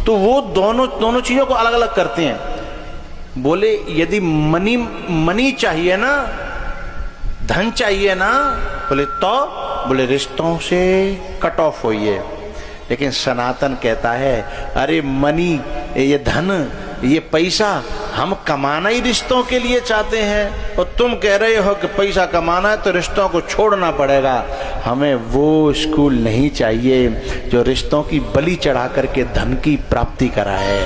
तो वो दोनों चीजों को अलग अलग करते हैं। बोले यदि मनी चाहिए ना, धन चाहिए ना, बोले रिश्तों से कट ऑफ होइए। लेकिन सनातन कहता है अरे मनी, ये धन, ये पैसा हम कमाना ही रिश्तों के लिए चाहते हैं, और तुम कह रहे हो कि पैसा कमाना है तो रिश्तों को छोड़ना पड़ेगा। हमें वो स्कूल नहीं चाहिए जो रिश्तों की बलि चढ़ा करके धन की प्राप्ति कराए।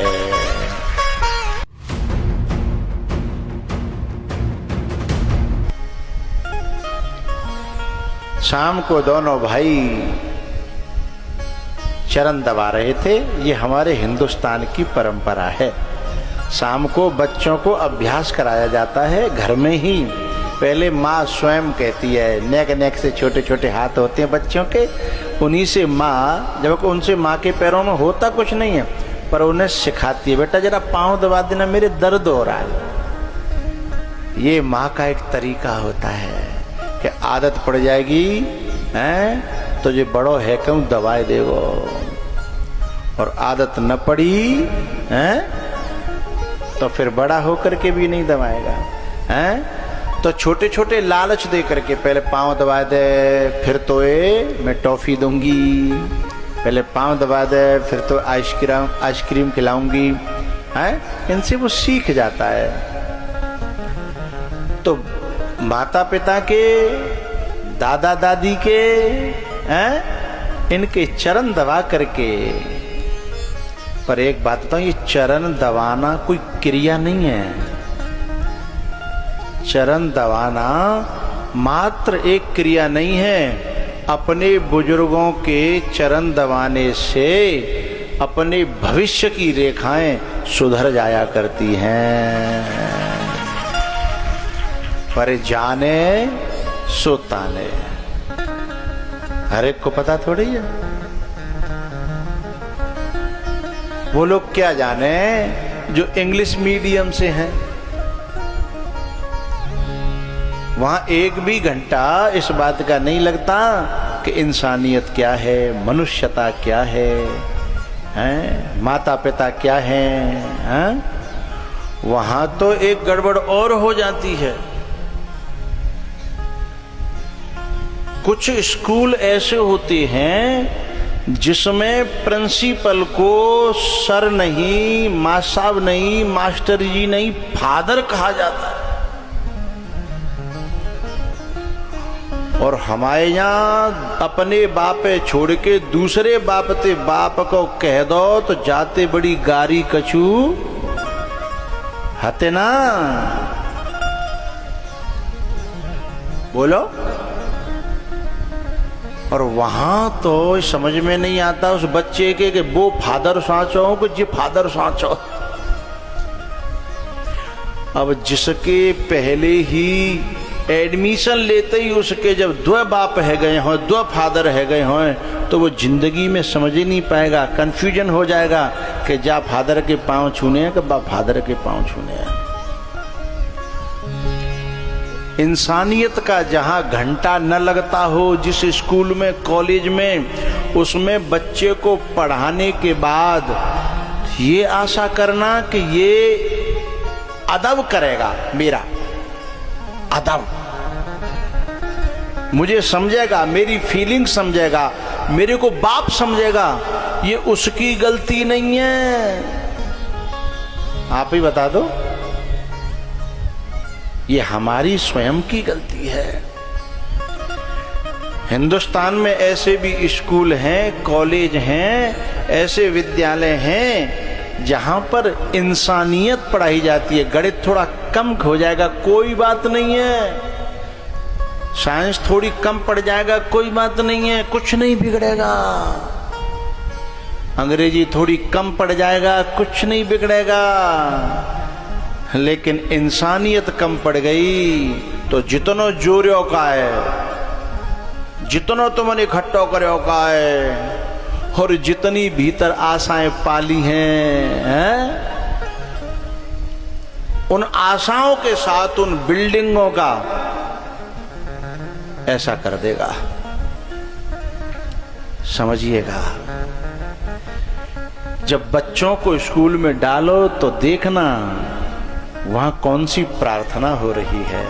शाम को दोनों भाई चरण दबा रहे थे। ये हमारे हिंदुस्तान की परंपरा है। शाम को बच्चों को अभ्यास कराया जाता है घर में ही। पहले माँ स्वयं कहती है, नेक से छोटे छोटे हाथ होते हैं बच्चों के, उन्हीं से माँ, जब उनसे माँ के पैरों में होता कुछ नहीं है, पर उन्हें सिखाती है, बेटा जरा पाँव दबा देना, मेरे दर्द हो रहा है। ये माँ का एक तरीका होता है कि आदत पड़ जाएगी हैं तो जो बड़ो है क्यों दवाई देगो, और आदत न पड़ी हैं तो फिर बड़ा होकर के भी नहीं दबाएगा हैं। तो छोटे छोटे लालच दे करके, पहले पाँव दबा दे फिर तो मैं टॉफी दूंगी, पहले पाँव दबा दे फिर तो आइसक्रीम खिलाऊंगी हैं, इनसे वो सीख जाता है। तो माता पिता के, दादा दादी के हैं, इनके चरण दबा करके, पर एक बात बताऊं, ये चरण दबाना कोई क्रिया नहीं है। चरण दबाना मात्र एक क्रिया नहीं है। अपने बुजुर्गों के चरण दबाने से अपने भविष्य की रेखाएं सुधर जाया करती हैं। पर जाने सो ताने, हर एक को पता थोड़ी है। वो लोग क्या जाने जो इंग्लिश मीडियम से हैं, वहां एक भी घंटा इस बात का नहीं लगता कि इंसानियत क्या है, मनुष्यता क्या है, हैं? माता पिता क्या हैं? वहां तो एक गड़बड़ और हो जाती है। कुछ स्कूल ऐसे होते हैं जिसमें प्रिंसिपल को सर नहीं, माँ साहब नहीं, मास्टर जी नहीं, फादर कहा जाता है। और हमारे यहाँ अपने बाप छोड़ के दूसरे बाप को कह दो तो जाते बड़ी गारी कछू हते ना। बोलो। और वहां तो समझ में नहीं आता उस बच्चे के कि वो फादर साँचो कि जी फादर साँचो। अब जिसके पहले ही एडमिशन लेते ही उसके जब दो बाप है गए हों, दो फादर है गए हों, तो वो जिंदगी में समझ ही नहीं पाएगा, कंफ्यूजन हो जाएगा कि जा फादर के पांव छूने हैं कि बा फादर के पांव छूने हैं। इंसानियत का जहां घंटा न लगता हो, जिस स्कूल में, कॉलेज में, उसमें बच्चे को पढ़ाने के बाद ये आशा करना कि ये अदब करेगा, मेरा अदब, मुझे समझेगा, मेरी फीलिंग समझेगा, मेरे को बाप समझेगा, ये उसकी गलती नहीं है। आप ही बता दो, ये हमारी स्वयं की गलती है। हिंदुस्तान में ऐसे भी स्कूल हैं, कॉलेज हैं, ऐसे विद्यालय हैं जहां पर इंसानियत पढ़ाई जाती है। गणित थोड़ा कम हो जाएगा, कोई बात नहीं है। साइंस थोड़ी कम पड़ जाएगा, कोई बात नहीं है, कुछ नहीं बिगड़ेगा। अंग्रेजी थोड़ी कम पड़ जाएगा, कुछ नहीं बिगड़ेगा। लेकिन इंसानियत कम पड़ गई तो जितनो जोरियों का है, जितनो तुमने इकट्ठो करो का है, और जितनी भीतर आशाएं पाली हैं, उन आशाओं के साथ उन बिल्डिंगों का ऐसा कर देगा। समझिएगा, जब बच्चों को स्कूल में डालो तो देखना वहां कौन सी प्रार्थना हो रही है।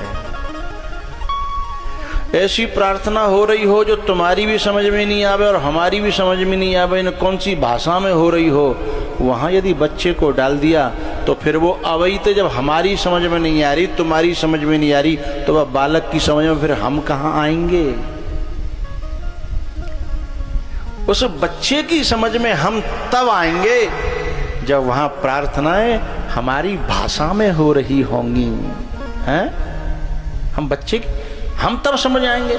ऐसी प्रार्थना हो रही हो जो तुम्हारी भी समझ में नहीं आवे और हमारी भी समझ में नहीं आवे, इन कौन सी भाषा में हो रही हो, वहां यदि बच्चे को डाल दिया तो फिर वो अवैध, जब हमारी समझ में नहीं आ रही, तुम्हारी समझ में नहीं आ रही, तो वह बालक की समझ में फिर हम कहां आएंगे। उस बच्चे की समझ में हम तब आएंगे जब वहां प्रार्थनाएं हमारी भाषा में हो रही होंगी, हैं? हम तब समझ आएंगे।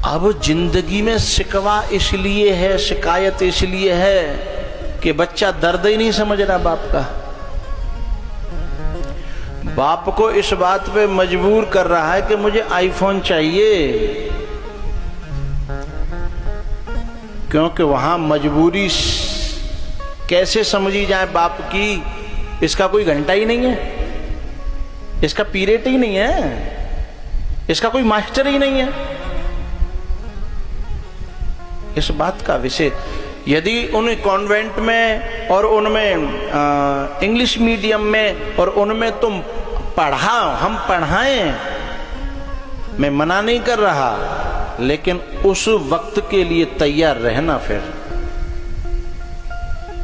अब जिंदगी में शिकवा इसलिए है, शिकायत इसलिए है कि बच्चा दर्द ही नहीं समझ रहा बाप का। बाप को इस बात पे मजबूर कर रहा है कि मुझे आईफोन चाहिए, क्योंकि वहां मजबूरी कैसे समझी जाए बाप की, इसका कोई घंटा ही नहीं है, इसका पीरियड ही नहीं है, इसका कोई मास्टर ही नहीं है। इस बात का विषय यदि उन कॉन्वेंट में और उनमें इंग्लिश मीडियम में और उनमें तुम पढ़ाओ, हम पढ़ाएं, मैं मना नहीं कर रहा, लेकिन उस वक्त के लिए तैयार रहना, फिर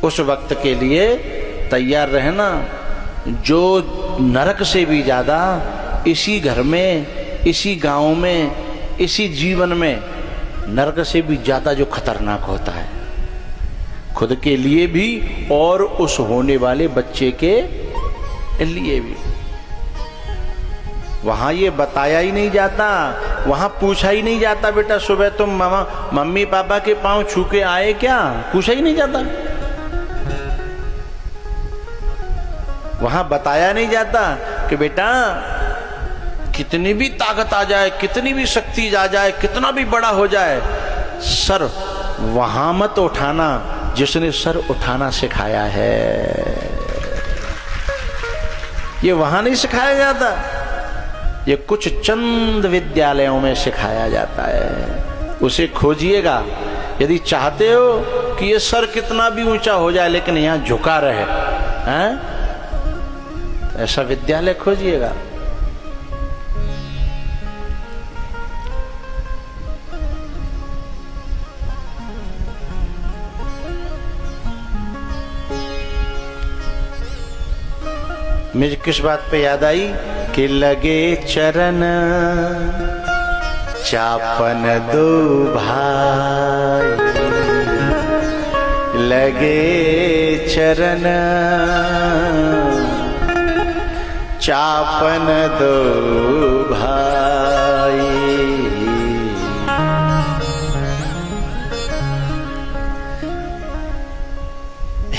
उस वक्त के लिए तैयार रहना। जो नरक से भी ज्यादा इसी घर में, इसी गांव में, इसी जीवन में नरक से भी ज्यादा जो खतरनाक होता है, खुद के लिए भी और उस होने वाले बच्चे के लिए भी। वहां ये बताया ही नहीं जाता, वहां पूछा ही नहीं जाता, बेटा सुबह तुम मम्मी पापा के पांव छू के आए क्या, पूछा ही नहीं जाता। वहां बताया नहीं जाता कि बेटा कितनी भी ताकत आ जाए, कितनी भी शक्ति आ जाए, कितना भी बड़ा हो जाए, सर वहां मत उठाना जिसने सर उठाना सिखाया है। ये वहां नहीं सिखाया जाता, ये कुछ चंद विद्यालयों में सिखाया जाता है। उसे खोजिएगा यदि चाहते हो कि ये सर कितना भी ऊंचा हो जाए लेकिन यहां झुका रहे, हैं? ऐसा विद्यालय खोजिएगा। मुझे किस बात पे याद आई कि लगे चरण चापन दो भाई, लगे चरण चापन दो भाई।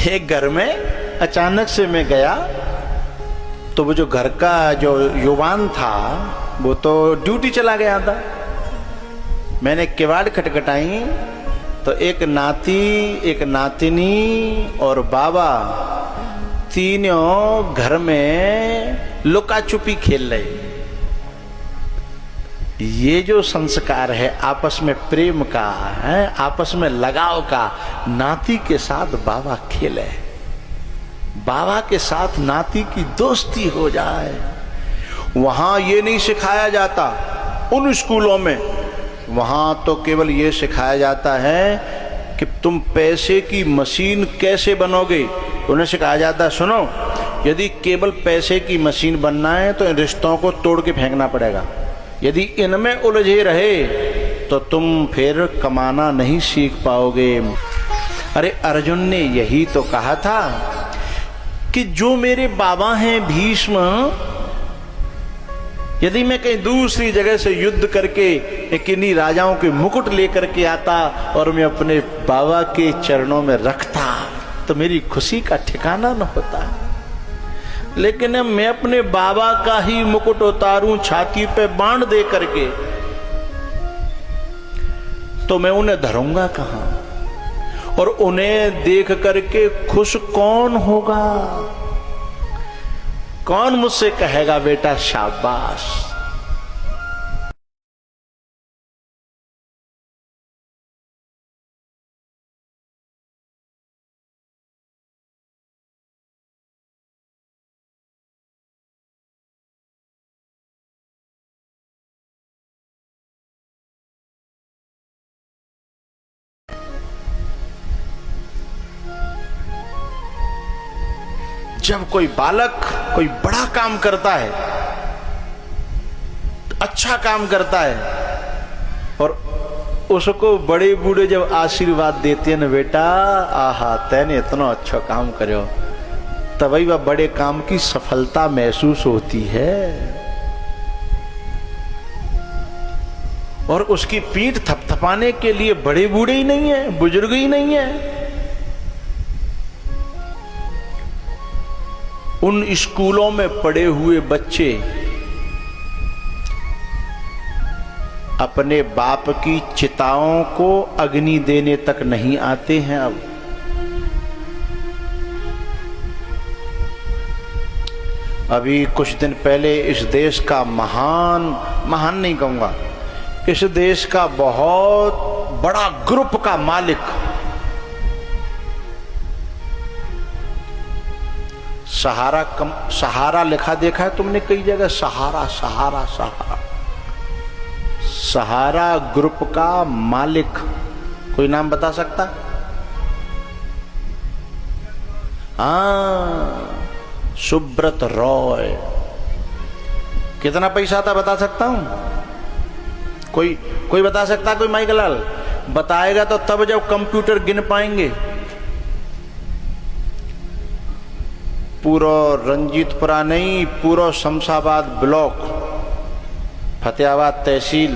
एक घर में अचानक से मैं गया तो वो जो घर का जो युवान था वो तो ड्यूटी चला गया था। मैंने किवाड़ खटखटाई तो एक नाती, एक नातिनी और बाबा तीनों घर में लुका छुपी खेल रहे। ये जो संस्कार है आपस में प्रेम का है, आपस में लगाव का, नाती के साथ बाबा खेले, बाबा के साथ नाती की दोस्ती हो जाए। वहां ये नहीं सिखाया जाता उन स्कूलों में, वहां तो केवल ये सिखाया जाता है कि तुम पैसे की मशीन कैसे बनोगे। उन्हें सिखाया जाता है सुनो, यदि केवल पैसे की मशीन बनना है तो इन रिश्तों को तोड़ के फेंकना पड़ेगा, यदि इनमें उलझे रहे तो तुम फिर कमाना नहीं सीख पाओगे। अरे अर्जुन ने यही तो कहा था कि जो मेरे बाबा हैं भीष्म, यदि मैं कहीं दूसरी जगह से युद्ध करके किन्हीं राजाओं के मुकुट लेकर के आता और मैं अपने बाबा के चरणों में रखता तो मेरी खुशी का ठिकाना न होता। लेकिन मैं अपने बाबा का ही मुकुट उतारूं छाती पे बाण दे करके तो मैं उन्हें धरूंगा कहां, और उन्हें देख करके खुश कौन होगा? कौन मुझसे कहेगा बेटा शाबाश? जब कोई बालक कोई बड़ा काम करता है, अच्छा काम करता है, और उसको बड़े बूढ़े जब आशीर्वाद देते हैं ना, बेटा आहा तैने इतना अच्छा काम करो, तभी वह बड़े काम की सफलता महसूस होती है। और उसकी पीठ थपथपाने के लिए बड़े बूढ़े ही नहीं है, बुजुर्ग ही नहीं है। उन स्कूलों में पढ़े हुए बच्चे अपने बाप की चिताओं को अग्नि देने तक नहीं आते हैं। अब अभी कुछ दिन पहले इस देश का महान नहीं कहूंगा, इस देश का बहुत बड़ा ग्रुप का मालिक सहारा लिखा देखा है तुमने कई जगह, सहारा ग्रुप का मालिक कोई नाम बता सकता? सुब्रत रॉय। कितना पैसा था बता सकता हूं? कोई बता सकता? कोई माइक लाल बताएगा तो तब जब कंप्यूटर गिन पाएंगे। पूरा रंजीतपुरा नहीं, पूरा शमशाबाद ब्लॉक, फतेहाबाद तहसील,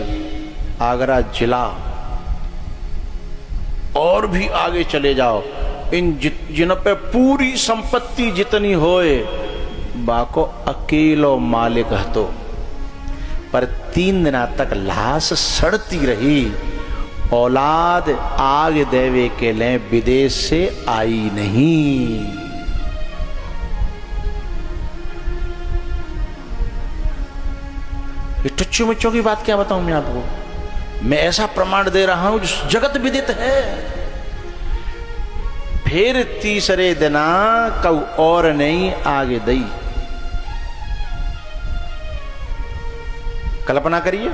आगरा जिला, और भी आगे चले जाओ, इन जिन पे पूरी संपत्ति जितनी होए बाको अकेलो मालिक हतो। पर 3 दिन तक लाश सड़ती रही, औलाद आग देवे के लिए विदेश से आई नहीं। ये टुच्चू मुच्चों की बात क्या बताऊं मैं आपको, मैं ऐसा प्रमाण दे रहा हूं जो जगत विदित है। फिर तीसरे दिना कऊ और नहीं आगे दई। कल्पना करिए,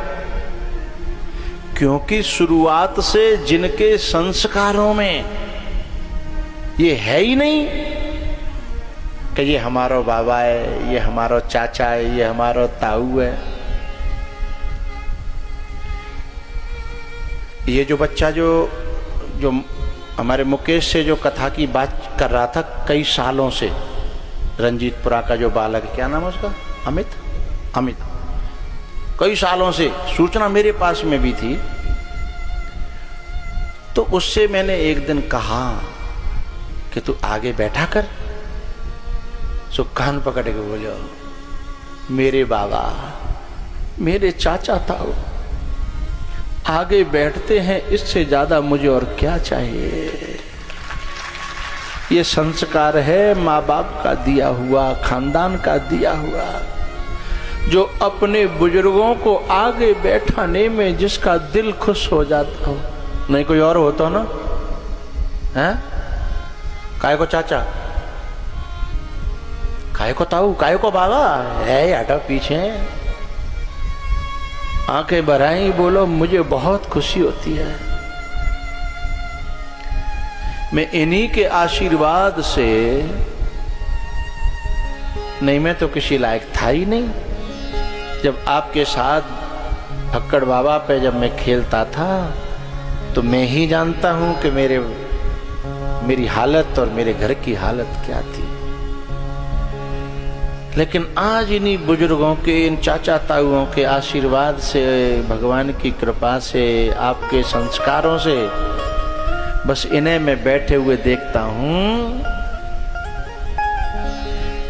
क्योंकि शुरुआत से जिनके संस्कारों में ये है ही नहीं कि ये हमारा बाबा है, ये हमारा चाचा है, ये हमारा ताऊ है। ये जो बच्चा जो हमारे मुकेश से जो कथा की बात कर रहा था कई सालों से, रंजीतपुरा का जो बालक, क्या नाम है उसका? अमित। कई सालों से सूचना मेरे पास में भी थी। तो उससे मैंने एक दिन कहा कि तू आगे बैठा कर। सो कान पकड़ के बोलो, मेरे बाबा, मेरे चाचा था, आगे बैठते हैं, इससे ज्यादा मुझे और क्या चाहिए। ये संस्कार है माँ बाप का दिया हुआ, खानदान का दिया हुआ, जो अपने बुजुर्गों को आगे बैठाने में जिसका दिल खुश हो जाता हो। नहीं कोई और होता ना, हैं? काय को चाचा, काय को ताऊ, काय को बाबा है, हटो पीछे, आंखें भराई, बोलो मुझे बहुत खुशी होती है। मैं इन्हीं के आशीर्वाद से, नहीं मैं तो किसी लायक था ही नहीं। जब आपके साथ फक्कड़ बाबा पे जब मैं खेलता था तो मैं ही जानता हूं कि मेरी हालत और मेरे घर की हालत क्या थी। लेकिन आज इन्हीं बुजुर्गों के, इन चाचा ताऊओं के आशीर्वाद से, भगवान की कृपा से, आपके संस्कारों से, बस इन्हें मैं बैठे हुए देखता हूं,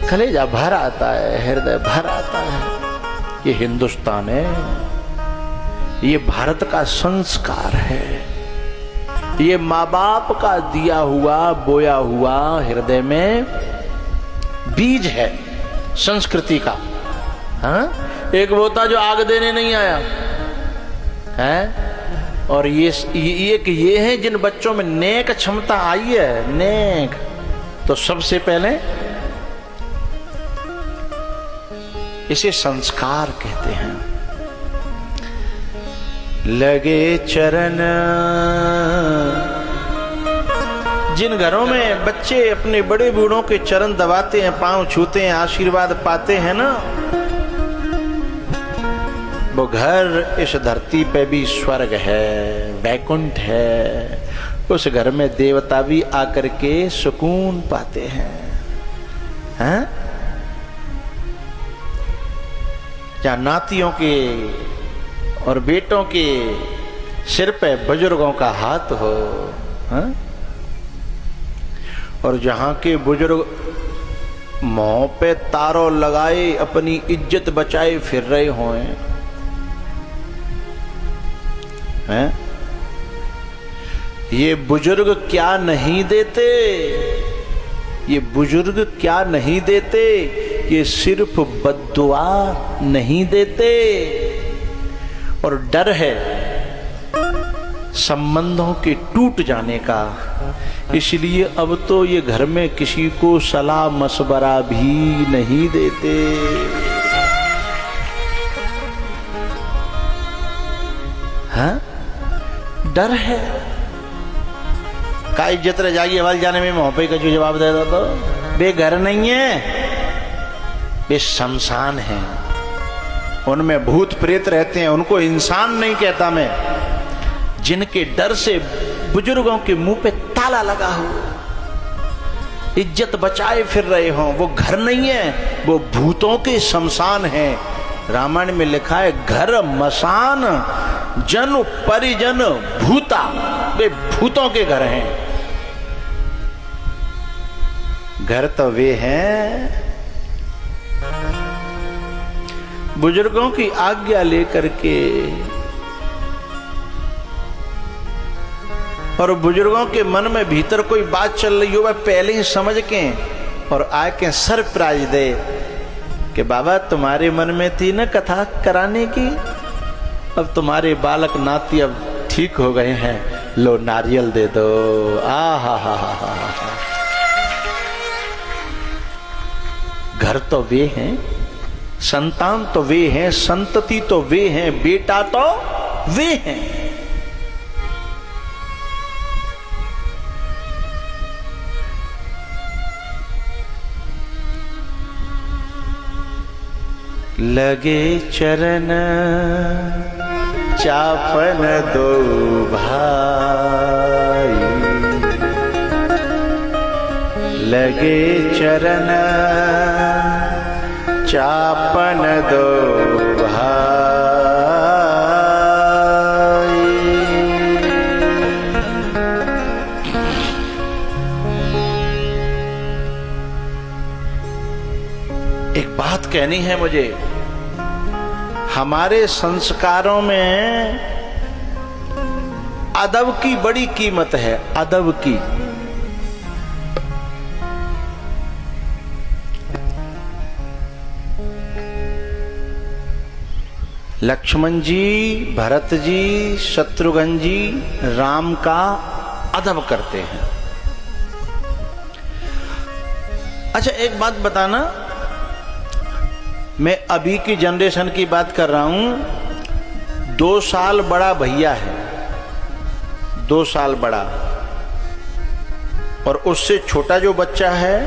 कलेजा भर आता है, हृदय भर आता है। ये हिंदुस्तान है, ये भारत का संस्कार है, ये माँ बाप का दिया हुआ, बोया हुआ हृदय में बीज है संस्कृति का। हाँ, एक वो था जो आग देने नहीं आया है, और ये है जिन बच्चों में नेक क्षमता आई है, नेक। तो सबसे पहले इसे संस्कार कहते हैं। लगे चरण जिन घरों में बच्चे अपने बड़े बूढ़ों के चरण दबाते हैं, पांव छूते हैं, आशीर्वाद पाते हैं ना, वो घर इस धरती पे भी स्वर्ग है, वैकुंठ है। उस घर में देवता भी आकर के सुकून पाते हैं, हैं? जहाँ नातियों के और बेटों के सिर पे बुजुर्गों का हाथ हो, हैं? और जहाँ के बुजुर्ग मुंह पे तारों लगाए अपनी इज्जत बचाए फिर रहे हों, हैं? ये बुजुर्ग क्या नहीं देते, ये बुजुर्ग क्या नहीं देते, ये सिर्फ बद्दुआ नहीं देते। और डर है संबंधों के टूट जाने का, इसलिए अब तो ये घर में किसी को सलाह मशवरा भी नहीं देते। हाँ, डर है। का इज्जत रह जाएगी हवाल जाने में, मोहब्बत का जो जवाब दे दो तो बे घर नहीं है, वे शमशान है, उनमें भूत प्रेत रहते हैं, उनको इंसान नहीं कहता मैं। जिनके डर से बुजुर्गों के मुंह पे ताला लगा हो, इज्जत बचाए फिर रहे हो, वो घर नहीं है, वो भूतों के शमशान है। रामायण में लिखा है घर मसान जन परिजन भूता, वे भूतों के घर हैं। घर तो वे हैं बुजुर्गों की आज्ञा लेकर के, और बुजुर्गों के मन में भीतर कोई बात चल रही हो, वह पहले ही समझ के और आके सरप्राइज दे कि बाबा तुम्हारे मन में थी ना कथा कराने की, अब तुम्हारे बालक नाती अब ठीक हो गए हैं, लो नारियल दे दो। आ हा। घर तो वे हैं, संतान तो वे हैं, संतति तो वे हैं, बेटा तो वे हैं। लगे चरण चापन दो भाई, लगे चरण चापन दो भाई। एक बात कहनी है मुझे, हमारे संस्कारों में अदब की बड़ी कीमत है, अदब की। लक्ष्मण जी, भरत जी, शत्रुघ्न जी राम का अदब करते हैं। अच्छा एक बात बताना, मैं अभी की जनरेशन की बात कर रहा हूं। 2 साल बड़ा भैया है, 2 साल बड़ा, और उससे छोटा जो बच्चा है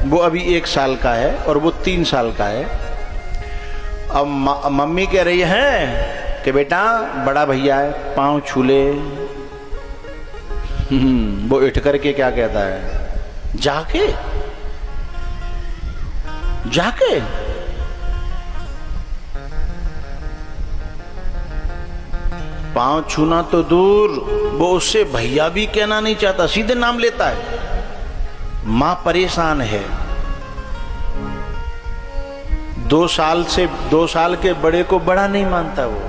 वो अभी 1 साल का है और वो 3 साल का है। अब मम्मी कह रही है कि बेटा बड़ा भैया है, पांव छू ले। वो उठ करके क्या कहता है, जाके जाके पांव छूना तो दूर, वो उससे भैया भी कहना नहीं चाहता, सीधे नाम लेता है। मां परेशान है। 2 साल के बड़े को बड़ा नहीं मानता वो।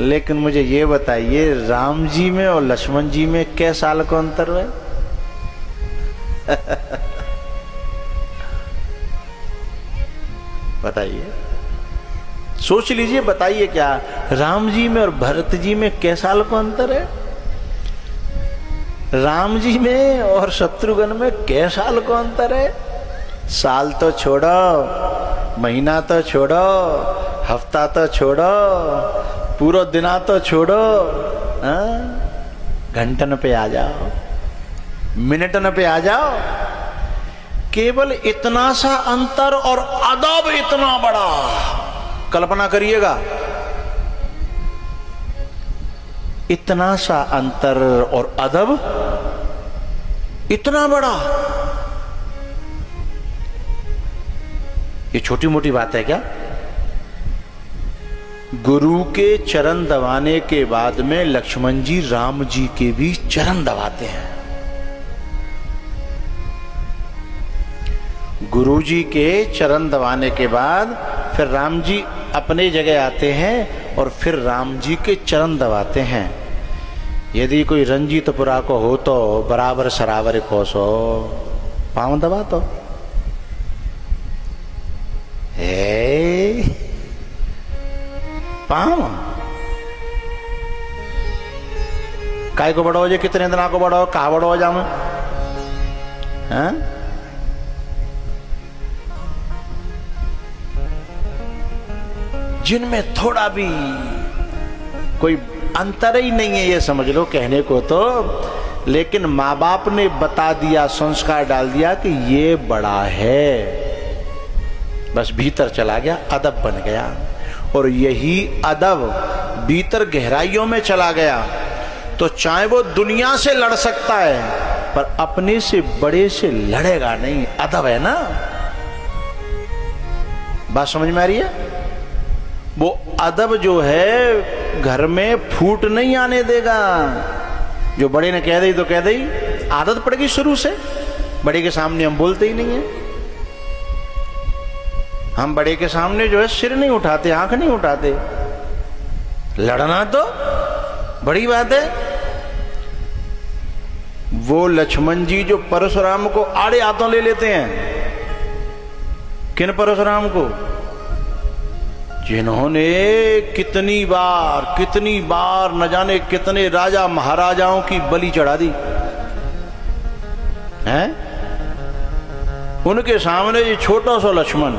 लेकिन मुझे ये बताइए, राम जी में और लक्ष्मण जी में क्या साल का अंतर है? बताइए, सोच लीजिए, बताइए क्या राम जी में और भरत जी में क्या साल का अंतर है? राम जी में और शत्रुघ्न में क्या साल का अंतर है? साल तो छोड़ो, महीना तो छोड़ो, हफ्ता तो छोड़ो, पूरा दिना तो छोड़ो, घंटन पे आ जाओ। मिनटन पे आ जाओ। केवल इतना सा अंतर और अदब इतना बड़ा, कल्पना करिएगा, इतना सा अंतर और अदब इतना बड़ा। ये छोटी मोटी बात है क्या? गुरु के चरण दबाने के बाद में लक्ष्मण जी राम जी के भी चरण दबाते हैं। गुरु जी के चरण दबाने के बाद फिर राम जी अपने जगह आते हैं और फिर राम जी के चरण दबाते हैं। यदि कोई रंजीतपुरा को हो तो बराबर सरावर कोसो पांव दबा तो पांव काय को बड़ो जे, कितने दिन को बड़ो, कहा बड़ो जाम, जिनमें थोड़ा भी कोई अंतर ही नहीं है, ये समझ लो कहने को तो, लेकिन माँ बाप ने बता दिया, संस्कार डाल दिया कि ये बड़ा है, बस भीतर चला गया, अदब बन गया। और यही अदब भीतर गहराइयों में चला गया तो चाहे वो दुनिया से लड़ सकता है पर अपने से बड़े से लड़ेगा नहीं। अदब है ना, बात समझ में आ रही है? वो अदब जो है घर में फूट नहीं आने देगा। जो बड़े ने कह दी तो कह दी, आदत पड़ गई शुरू से, बड़े के सामने हम बोलते ही नहीं है। हम बड़े के सामने जो है सिर नहीं उठाते, आंख नहीं उठाते। लड़ना तो बड़ी बात है। वो लक्ष्मण जी जो परशुराम को आड़े हाथों ले लेते हैं, किन परशुराम को? जिन्होंने कितनी बार न जाने कितने राजा महाराजाओं की बलि चढ़ा दी हैं। उनके सामने ये छोटा सा लक्ष्मण,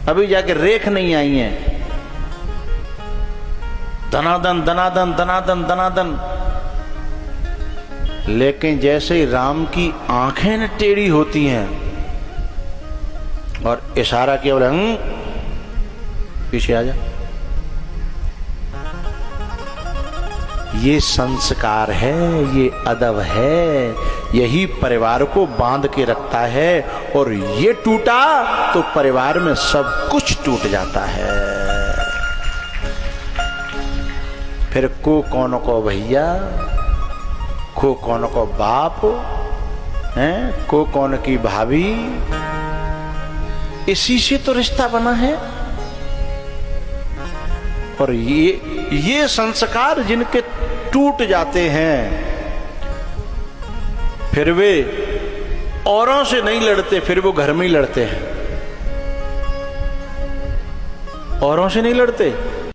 अभी जाके रेख नहीं आई है, दनादन दनादन दनादन दनादन। लेकिन जैसे ही राम की आंखें न टेढ़ी होती हैं और इशारा केवल पीछे आ जा, ये संस्कार है, ये अदब है, यही परिवार को बांध के रखता है। और ये टूटा तो परिवार में सब कुछ टूट जाता है। फिर को कौन को भैया, को कौन को बाप हैं, को कौन की भाभी, इसी से तो रिश्ता बना है। और ये संस्कार जिनके टूट जाते हैं, फिर वे औरों से नहीं लड़ते, फिर वो घर में ही लड़ते हैं। औरों से नहीं लड़ते,